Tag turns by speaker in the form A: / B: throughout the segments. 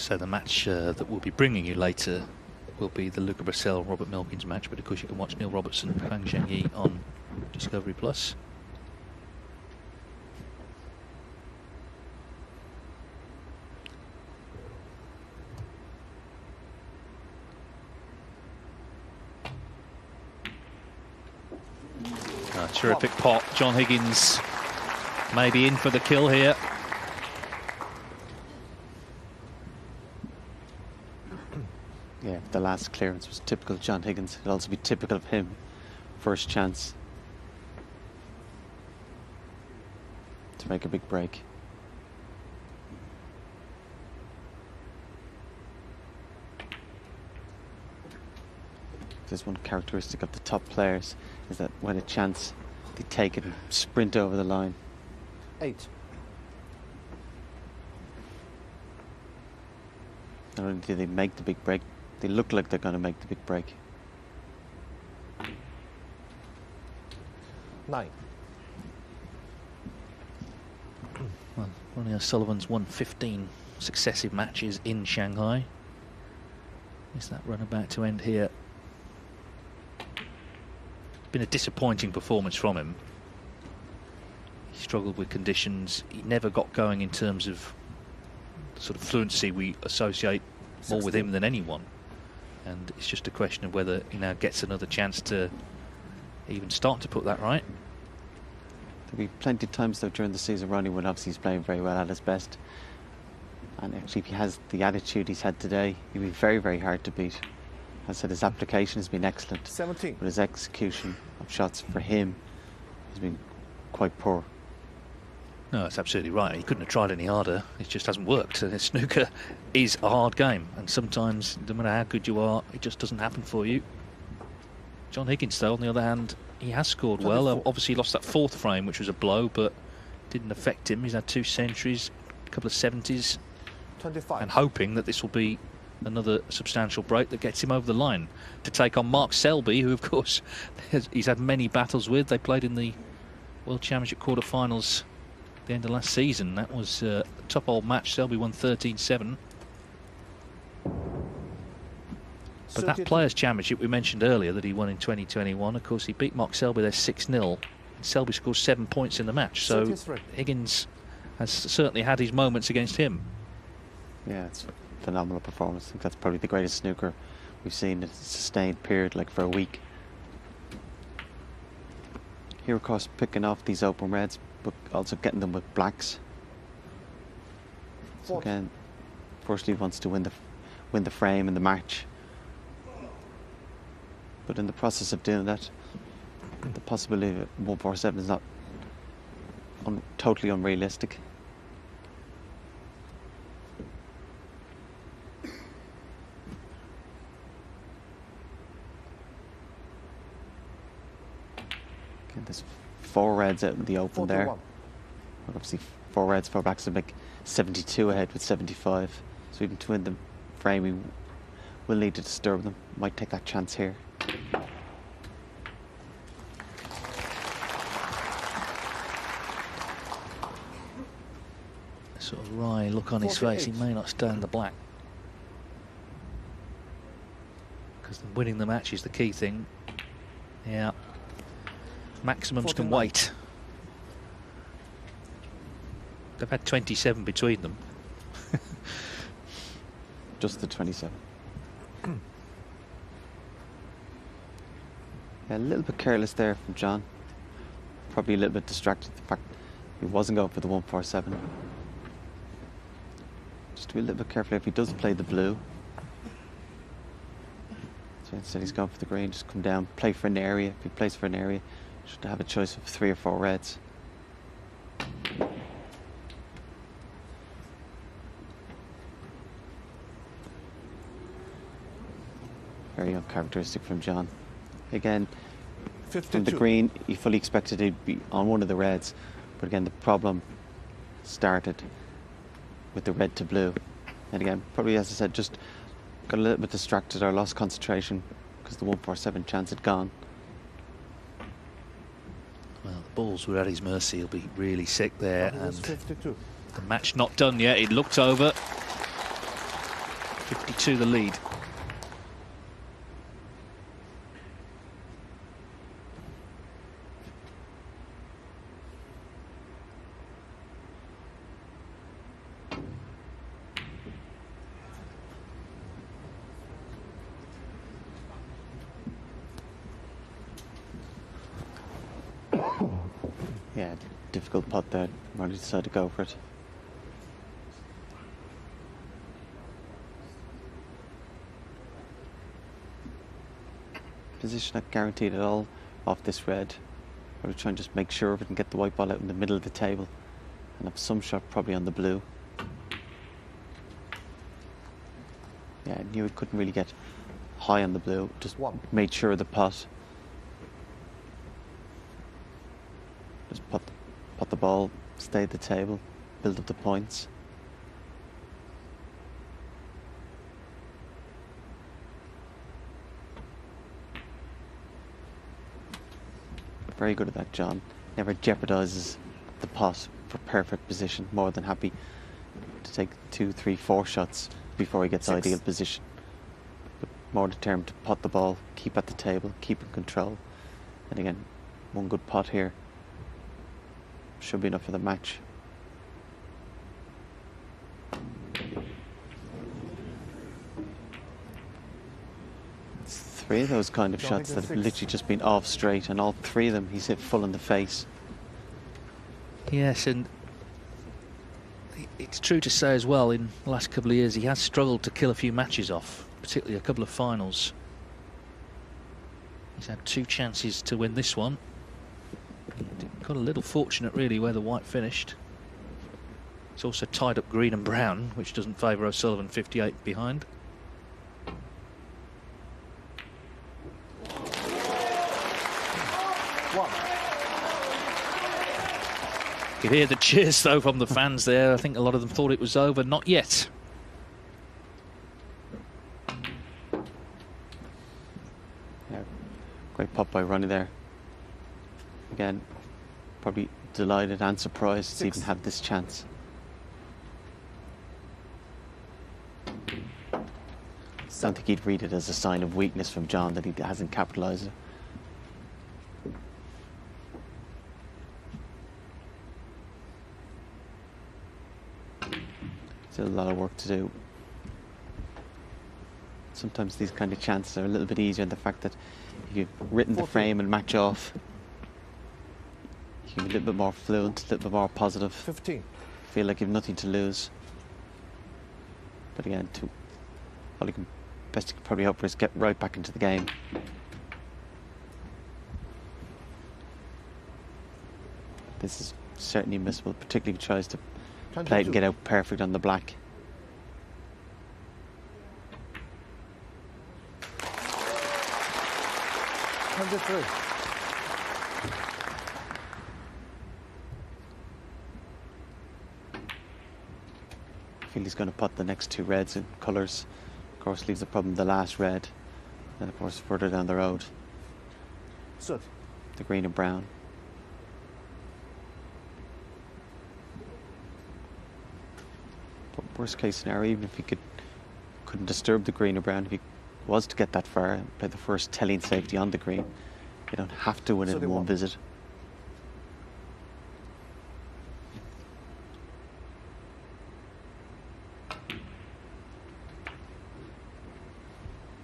A: So the match that we'll be bringing you later will be the Luca Bressel-Robert Milkins match, but of course you can watch Neil Robertson and Fang Zhengyi on Discovery Plus. Terrific pot. John Higgins maybe in for the kill here.
B: Yeah, the last clearance was typical of John Higgins. It'll also be typical of him. First chance to make a big break. There's one characteristic of the top players is that when a chance, they take it and sprint over the line.
C: 8.
B: Not only do they make the big break, they look like they're going to make the big break.
C: 9.
A: Well, Ronnie O'Sullivan's won 15 successive matches in Shanghai. Is that run about to end here? Been a disappointing performance from him. He struggled with conditions. He never got going in terms of the sort of fluency we associate more with him than anyone. And it's just a question of whether he now gets another chance to even start to put that right.
B: There'll be plenty of times though during the season, Ronnie, when obviously he's playing very well at his best. And actually if he has the attitude he's had today, he'll be very, very hard to beat. As I said, his application has been excellent.
C: 17.
B: But his execution of shots for him has been quite poor.
A: No, that's absolutely right. He couldn't have tried any harder. It just hasn't worked. And snooker is a hard game. And sometimes, no matter how good you are, it just doesn't happen for you. John Higgins, though, on the other hand, he has scored well. Obviously, he lost that fourth frame, which was a blow, but didn't affect him. He's had 2 centuries, a couple of 70s.
C: 25.
A: And hoping that this will be another substantial break that gets him over the line to take on Mark Selby, who, of course, he's had many battles with. They played in the World Championship quarterfinals at the end of last season. That was a top old match. Selby won 13-7. But that Players' Championship we mentioned earlier that he won in 2021, of course, he beat Mark Selby there 6-0. And Selby scored 7 points in the match. So Higgins has certainly had his moments against him. Yeah,
B: it's a phenomenal performance. I think that's probably the greatest snooker we've seen in a sustained period, like for a week. Here, of course, picking off these open reds, but also getting them with blacks. So again, firstly, he wants to win the frame and the match. But in the process of doing that, the possibility of 147 is not totally unrealistic. Okay, there's 4 reds out in the open 41. There. Well, obviously 4 reds, 4 backs to make 72 ahead with 75. So even to win the frame, we will need to disturb them. Might take that chance here.
A: Sort of wry look on his face. He may not stand the black. Because winning the match is the key thing. Yeah. Maximums 49. Can wait. They've had 27 between them.
B: Just the 27. Yeah, a little bit careless there from John. Probably a little bit distracted the fact he wasn't going for the 147. Just to be a little bit careful if he does play the blue. So instead he's going for the green, just come down, play for an area. If he plays for an area, should have a choice of 3 or 4 reds. Very uncharacteristic from John. Again, 52. From the green, he fully expected to be on one of the reds, but again, the problem started with the red to blue. And again, probably, as I said, just got a little bit distracted or lost concentration because the 147 chance had gone.
A: Well, the balls were at his mercy. He'll be really sick there. And
C: 52.
A: The match not done yet. It looked over. 52 the lead.
B: Yeah, difficult putt there. Ronnie decided to go for it. Position not guaranteed at all off this red. I would try and just make sure of it and get the white ball out in the middle of the table and have some shot probably on the blue. Yeah, I knew it couldn't really get high on the blue. Just made sure of the putt. Just put the ball, stay at the table, build up the points. Very good at that, John. Never jeopardises the putt for perfect position. More than happy to take 2, 3, 4 shots before he gets ideal position. But more determined to putt the ball, keep at the table, keep in control. And again, one good putt here should be enough for the match. It's 3 of those kind of shots that have literally just been off straight, and all 3 of them he's hit full in the face.
A: Yes, and it's true to say as well, in the last couple of years he has struggled to kill a few matches off, particularly a couple of finals. He's had 2 chances to win this one. Got a little fortunate really where the white finished. It's also tied up green and brown, which doesn't favour O'Sullivan, 58 behind. You could hear the cheers though from the fans there. I think a lot of them thought it was over. Not yet.
B: Yeah, great pop by Ronnie there. Again, probably delighted and surprised to even have this chance. I don't think he'd read it as a sign of weakness from John that he hasn't capitalised it. Still a lot of work to do. Sometimes these kind of chances are a little bit easier in the fact that if you've written the frame and match off, you can be a little bit more fluent, a little bit more positive.
C: 15.
B: Feel like you've nothing to lose. But again, best you can probably hope for is get right back into the game. This is certainly missable, particularly if he tries to play it and get out perfect on the black. I feel he's going to put the next 2 reds in colours. Of course, leaves the problem the last red. And of course, further down the road, the green and brown. But worst case scenario, even if he couldn't disturb the green or brown, if he was to get that far and play the first telling safety on the green, you don't have to win it in one visit.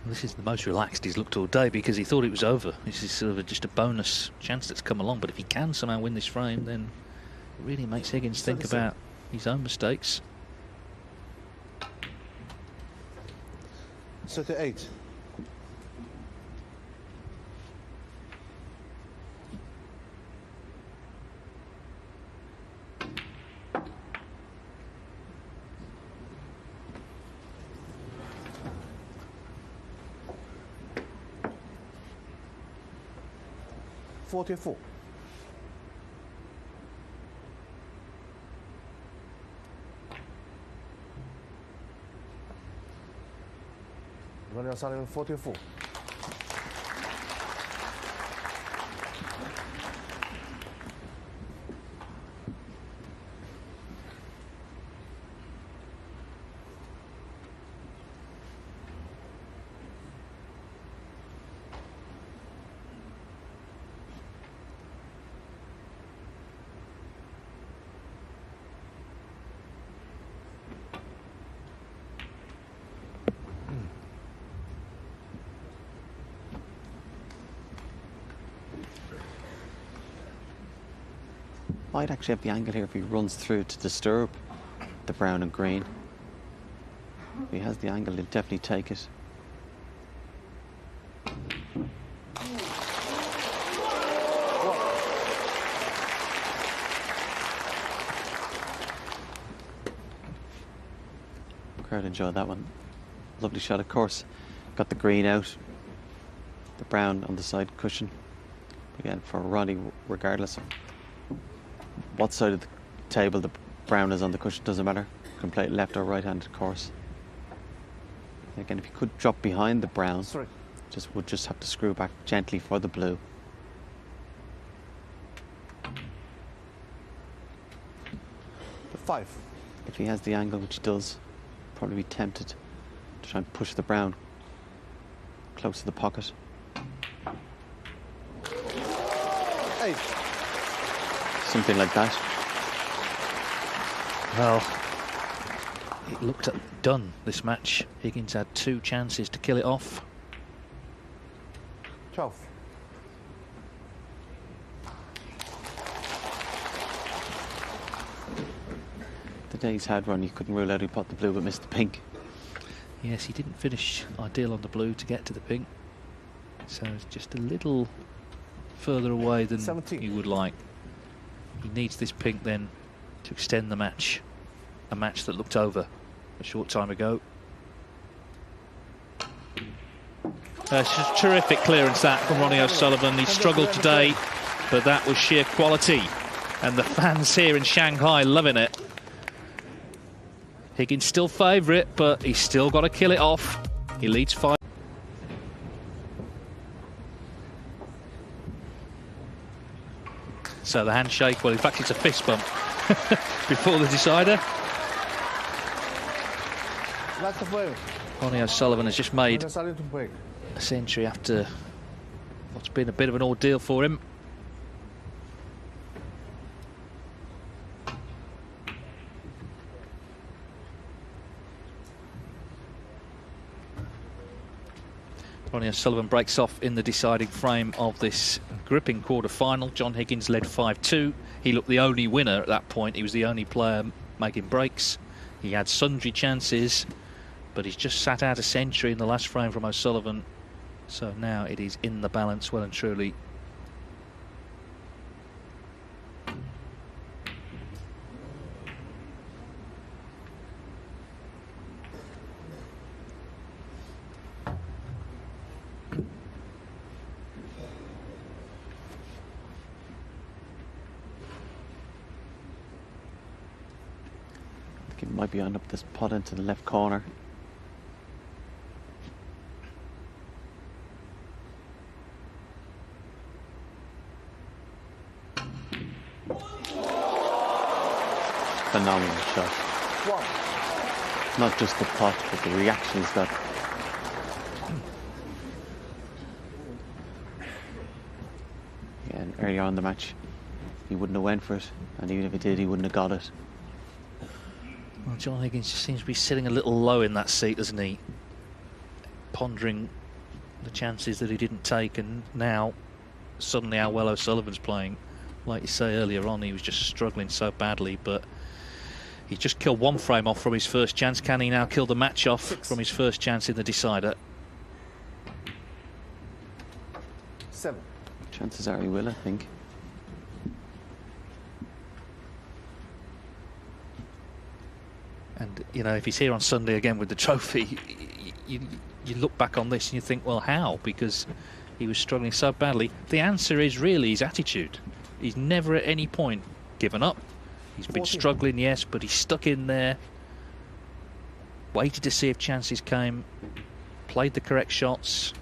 A: This is the most relaxed he's looked all day because he thought it was over. This is sort of just a bonus chance that's come along. But if he can somehow win this frame, then it really makes Higgins think about his own mistakes.
C: 38. $44. Ronnie O'Sullivan, 44.
B: Might actually have the angle here if he runs through to disturb the brown and green. If he has the angle, he'll definitely take it. Crowd enjoyed that one. Lovely shot, of course. Got the green out, the brown on the side cushion. Again, for Ronnie, regardless of what side of the table the brown is on the cushion, doesn't matter. Can play it left or right-handed course. Again, if you could drop behind the brown, would just have to screw back gently for the blue.
C: The 5.
B: If he has the angle, which he does, probably be tempted to try and push the brown close to the pocket.
C: 8.
B: Something like that.
A: Well, it looked done, this match. Higgins had 2 chances to kill it off.
C: 12.
B: The day he's had, Ronnie couldn't rule out he pot the blue but missed the pink.
A: Yes, he didn't finish ideal on the blue to get to the pink. So it's just a little further away than
C: 17.
A: you would like. He needs this pink then to extend the match. A match that looked over a short time ago. It's just terrific clearance that from Ronnie O'Sullivan. He struggled today, but that was sheer quality. And the fans here in Shanghai loving it. Higgins still favourite, but he's still got to kill it off. He leads 5. So the handshake, well, in fact, it's a fist bump before the decider. Ronnie O'Sullivan has just made a century after what's been a bit of an ordeal for him. Ronnie O'Sullivan breaks off in the deciding frame of this gripping quarter-final. John Higgins led 5-2. He looked the only winner at that point. He was the only player making breaks. He had sundry chances, but he's just sat out a century in the last frame from O'Sullivan. So now it is in the balance well and truly.
B: He might be on up this pot into the left corner. Phenomenal shot. Not just the pot, but the reaction he's got. Again, earlier on in the match, he wouldn't have went for it, and even if he did, he wouldn't have got it.
A: Well, John Higgins just seems to be sitting a little low in that seat, doesn't he? Pondering the chances that he didn't take, and now suddenly how well O'Sullivan's playing. Like you say earlier on, he was just struggling so badly, but he just killed 1 frame off from his first chance. Can he now kill the match off from his first chance in the decider?
C: 7.
B: Chances are he will, I think.
A: And, you know, if he's here on Sunday again with the trophy, you look back on this and you think, well, how? Because he was struggling so badly. The answer is really his attitude. He's never at any point given up. He's been struggling, yes, but he's stuck in there, waited to see if chances came, played the correct shots,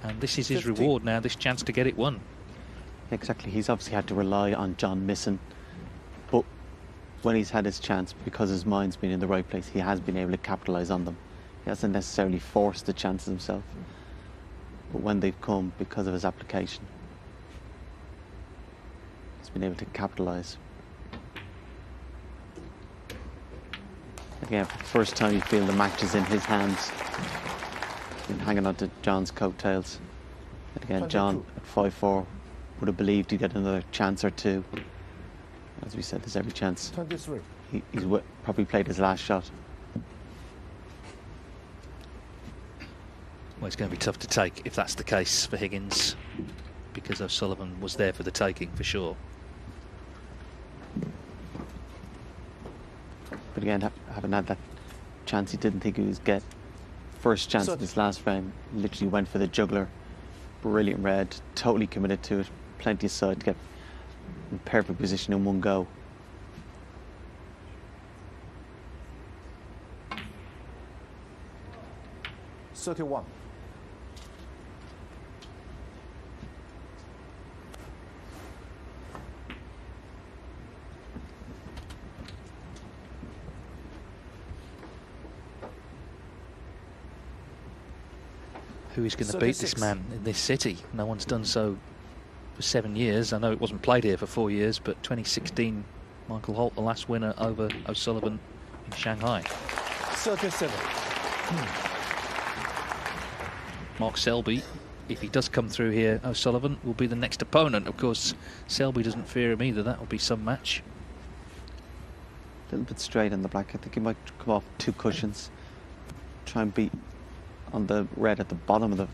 A: and this is his reward now, this chance to get it won.
B: Exactly, he's obviously had to rely on John missing, but when he's had his chance, because his mind's been in the right place, he has been able to capitalise on them. He hasn't necessarily forced the chances himself, but when they've come because of his application, he's been able to capitalise. Again, for the first time you feel the match is in his hands. He's been hanging on to John's coattails. And again, John at 5-4 would have believed he'd get another chance or two. as we said, there's every chance
C: 23.
B: he's probably played his last shot.
A: Well, it's going to be tough to take if that's the case for Higgins, because O'Sullivan was there for the taking for sure.
B: But again, having had that chance he didn't think he was get, first chance of this last frame, literally went for the juggler. Brilliant red, totally committed to it, plenty of side to get in perfect position in one go.
C: $31.
A: Who is going to beat this man in this city? No one's done so for 7 years. I know it wasn't played here for 4 years, but 2016, Michael Holt, the last winner over O'Sullivan in Shanghai.
C: 37.
A: Mark Selby, if he does come through here, O'Sullivan will be the next opponent. Of course, Selby doesn't fear him either. That will be some match.
B: A little bit straight on the black. I think he might come off 2 cushions. Try and beat on the red at the bottom of the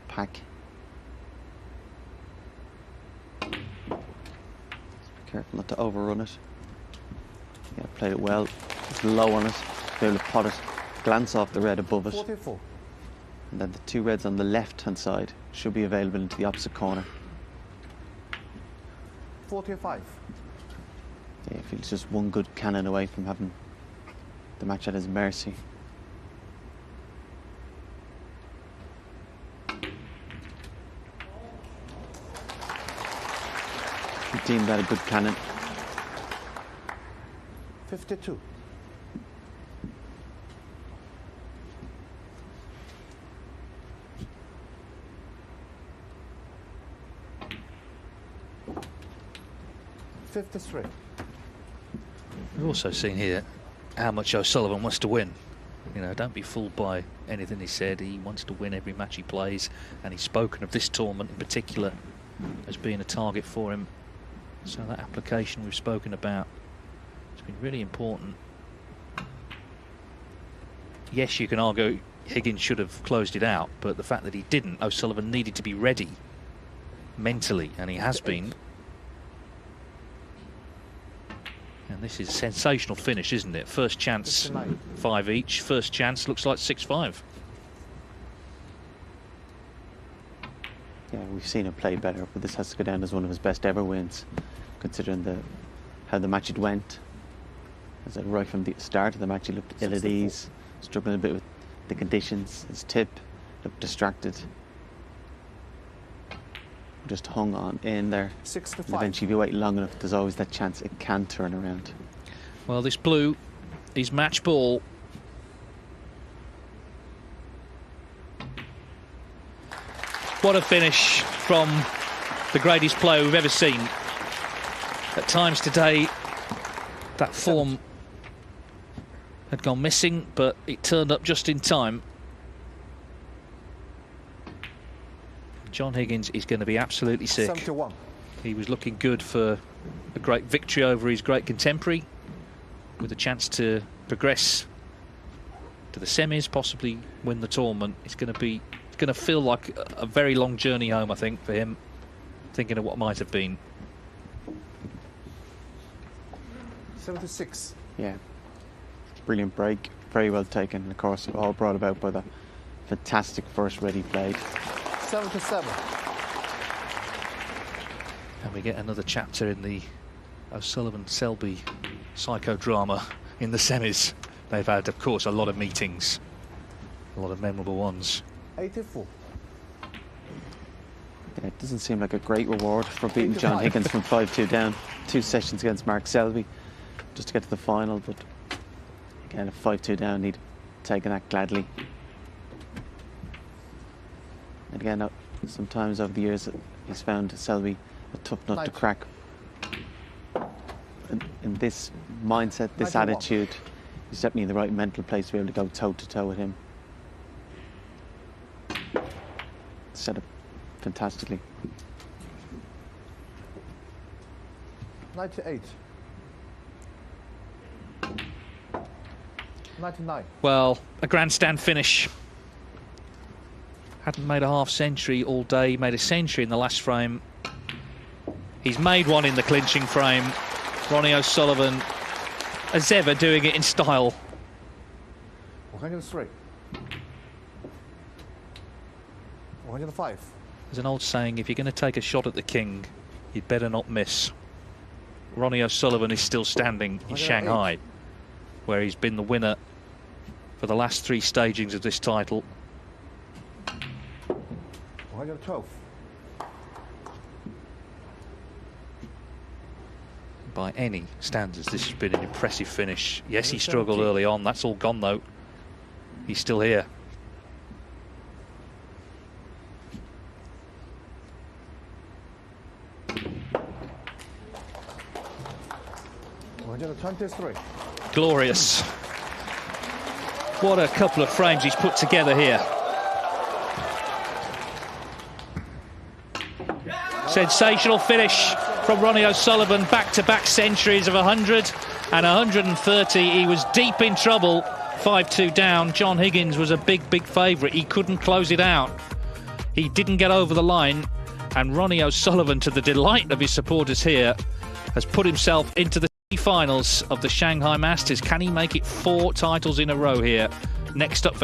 B: pack. Be careful not to overrun it. Yeah, played it well. It's low on it. Be able to pot it, glance off the red above it.
C: 44.
B: And then the 2 reds on the left-hand side should be available into the opposite corner.
C: 45.
B: Yeah, if he's just one good cannon away from having the match at his mercy. He deemed that a good cannon.
C: 52. $53.
A: We've also seen here how much O'Sullivan wants to win. You know, don't be fooled by anything he said. He wants to win every match he plays, and he's spoken of this tournament in particular as being a target for him. So that application we've spoken about has been really important. Yes, you can argue Higgins should have closed it out, but the fact that he didn't, O'Sullivan needed to be ready mentally, and he has been. And this is a sensational finish, isn't it? First chance, 5 each. First chance looks like 6-5.
B: Yeah, we've seen him play better, but this has to go down as one of his best ever wins, considering how the match had went. As right from the start of the match, he looked ill at ease, struggling a bit with the conditions. His tip looked distracted. Just hung on in there.
C: 65.
B: And eventually, if you wait long enough, there's always that chance it can turn around.
A: Well, this blue is match ball. What a finish from the greatest player we've ever seen. At times today, that form had gone missing, but it turned up just in time. John Higgins is going to be absolutely sick.
C: 71.
A: He was looking good for a great victory over his great contemporary, with a chance to progress to the semis, possibly win the tournament. It's going to feel like a very long journey home, I think, for him, thinking of what might have been.
C: 76.
B: Yeah, brilliant break, very well taken, and of course all brought about by the fantastic first red he played.
C: 77.
A: And we get another chapter in the O'Sullivan-Selby psychodrama in the semis. They've had, of course, a lot of meetings, a lot of memorable ones.
C: 84.
B: Yeah, it doesn't seem like a great reward for beating John Higgins from 5-2 down. 2 sessions against Mark Selby just to get to the final, but again, a 5-2 down, he'd taken that gladly. And again, sometimes over the years, he's found Selby a tough nut to crack. In this mindset, this
C: 91.
B: attitude, he's definitely in the right mental place to be able to go toe-to-toe with him. Set up fantastically.
C: 98. 99.
A: Well, a grandstand finish. Hadn't made a half century all day, made a century in the last frame. He's made one in the clinching frame. Ronnie O'Sullivan, as ever, doing it in style.
C: 103. 105.
A: There's an old saying, if you're going to take a shot at the king, you'd better not miss. Ronnie O'Sullivan is still standing in Shanghai, where he's been the winner for the last 3 stagings of this title.
C: 112.
A: By any standards, this has been an impressive finish. Yes, he struggled early on. That's all gone, though. He's still here. Glorious. What a couple of frames he's put together here. Sensational finish from Ronnie O'Sullivan. Back-to-back centuries of 100 and 130. He was deep in trouble. 5-2 down. John Higgins was a big favourite. He couldn't close it out. He didn't get over the line. And Ronnie O'Sullivan, to the delight of his supporters here, has put himself into the finals of the Shanghai Masters. Can he make it 4 titles in a row here? Next up for